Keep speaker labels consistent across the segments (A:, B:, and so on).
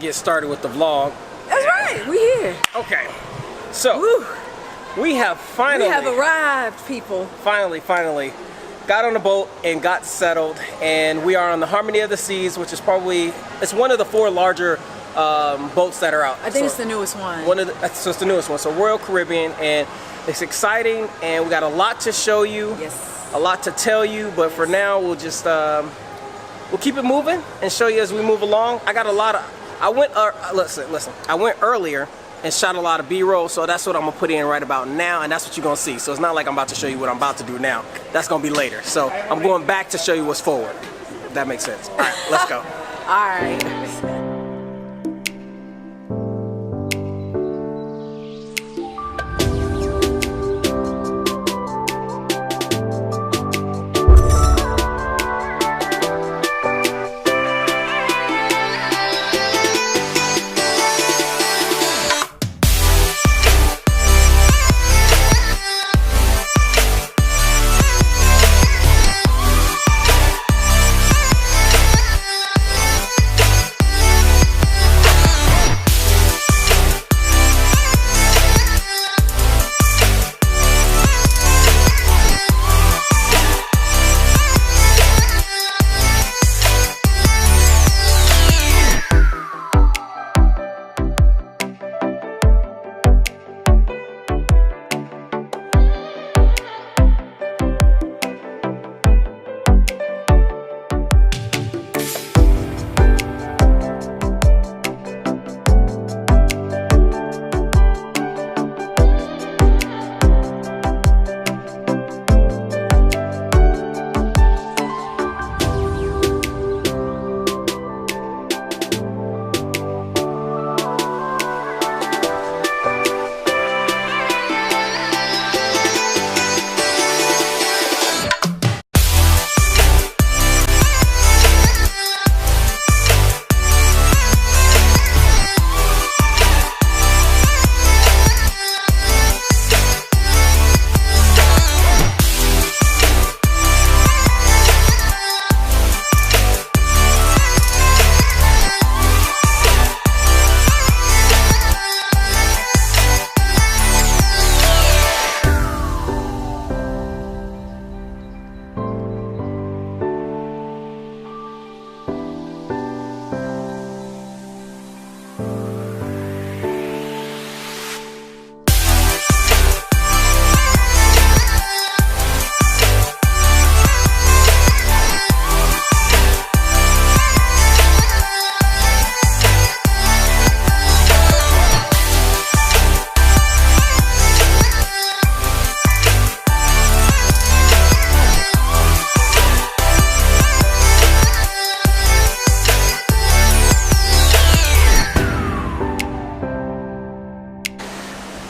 A: get started with the vlog.
B: That's right, we here.
A: Okay, so
B: Woo.
A: we have finally
B: arrived, people.
A: Finally got on the boat and got settled, and we are on the Harmony of the Seas, which is probably, it's one of the 4 larger boats that are out.
B: I think it's the newest one.
A: So it's the newest one, so Royal Caribbean, and it's exciting, and we got a lot to show you.
B: Yes.
A: A lot to tell you, but for now we'll just we'll keep it moving and show you as we move along. I got a lot of, I went earlier and shot a lot of B-roll, so that's what I'm gonna put in right about now, and that's what you're gonna see. So it's not like I'm about to show you what I'm about to do now. That's gonna be later. So I'm going back to show you what's forward. If that makes sense. All right, let's go.
B: All right.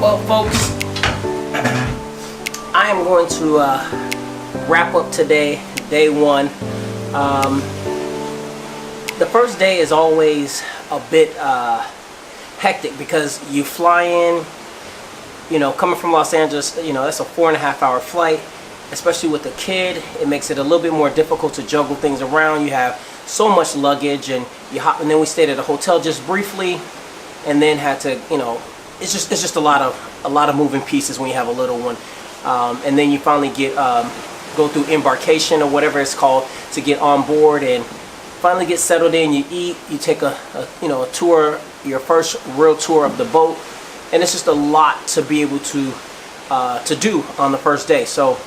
A: Well, folks, I am going to wrap up today, day 1. The first day is always a bit hectic because you fly in, you know, coming from Los Angeles, you know, that's a 4.5-hour flight, especially with a kid. It makes it a little bit more difficult to juggle things around. You have so much luggage, and and then we stayed at a hotel just briefly, and then had to, you know, it's just a lot of moving pieces when you have a little one, and then you finally go through embarkation or whatever it's called to get on board and finally get settled in. You eat, you take a tour, your first real tour of the boat, and it's just a lot to be able to do on the first day. So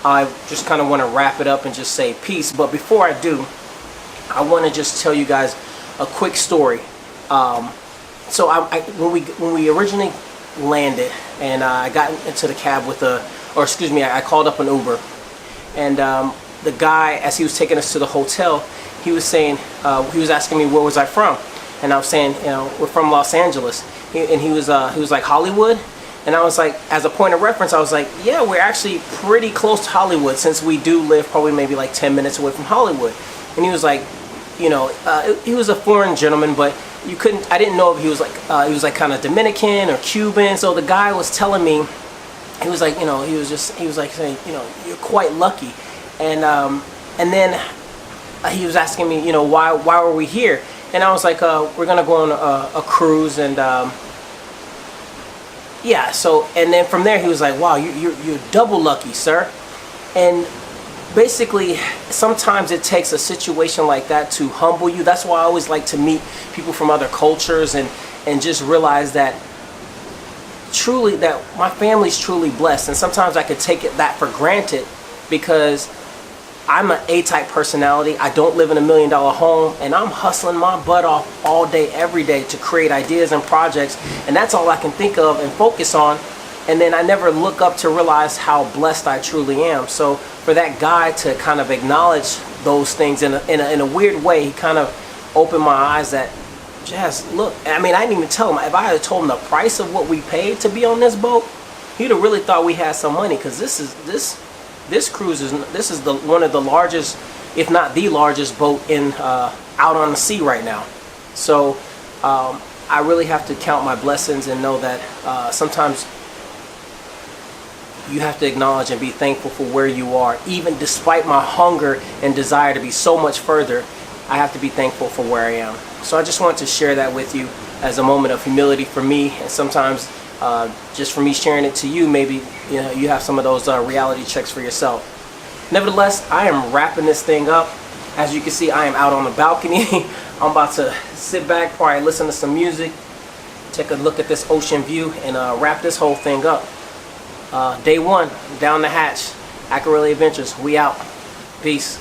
A: I just kind of want to wrap it up and just say peace. But before I do, I want to just tell you guys a quick story. So when we originally landed, and I got into the cab with I called up an Uber, and the guy, as he was taking us to the hotel, he was saying, he was asking me where was I from, and I was saying, you know, we're from Los Angeles, and he was like, Hollywood, and I was like, as a point of reference, I was like, yeah, we're actually pretty close to Hollywood, since we do live probably maybe like 10 minutes away from Hollywood. And he was like, you know, he was a foreign gentleman, but I didn't know if he was like kind of Dominican or Cuban. So the guy was telling me, he was like, you know, he was like saying, you know, you're quite lucky. And then he was asking me, you know, why were we here? And I was like, we're gonna go on a cruise, and yeah. So, and then from there he was like, wow, you're double lucky, sir. And basically, sometimes it takes a situation like that to humble you. That's why I always like to meet people from other cultures, and just realize that truly, that my family's truly blessed. And sometimes I could take that for granted, because I'm an A-type personality. I don't live in $1 million home, and I'm hustling my butt off all day, every day to create ideas and projects, and that's all I can think of and focus on. And then I never look up to realize how blessed I truly am. So for that guy to kind of acknowledge those things in a weird way, he kind of opened my eyes that, Jazz, look, I mean, I didn't even tell him. If I had told him the price of what we paid to be on this boat, he'd have really thought we had some money, because this cruise is one of the largest, if not the largest boat in out on the sea right now. So I really have to count my blessings and know that sometimes you have to acknowledge and be thankful for where you are. Even despite my hunger and desire to be so much further, I have to be thankful for where I am. So I just wanted to share that with you as a moment of humility for me, and sometimes just for me sharing it to you, maybe you have some of those reality checks for yourself. Nevertheless, I am wrapping this thing up. As you can see, I am out on the balcony. I'm about to sit back, probably listen to some music, take a look at this ocean view, and wrap this whole thing up. Day one, down the hatch. Akerele Adventures, we out. Peace.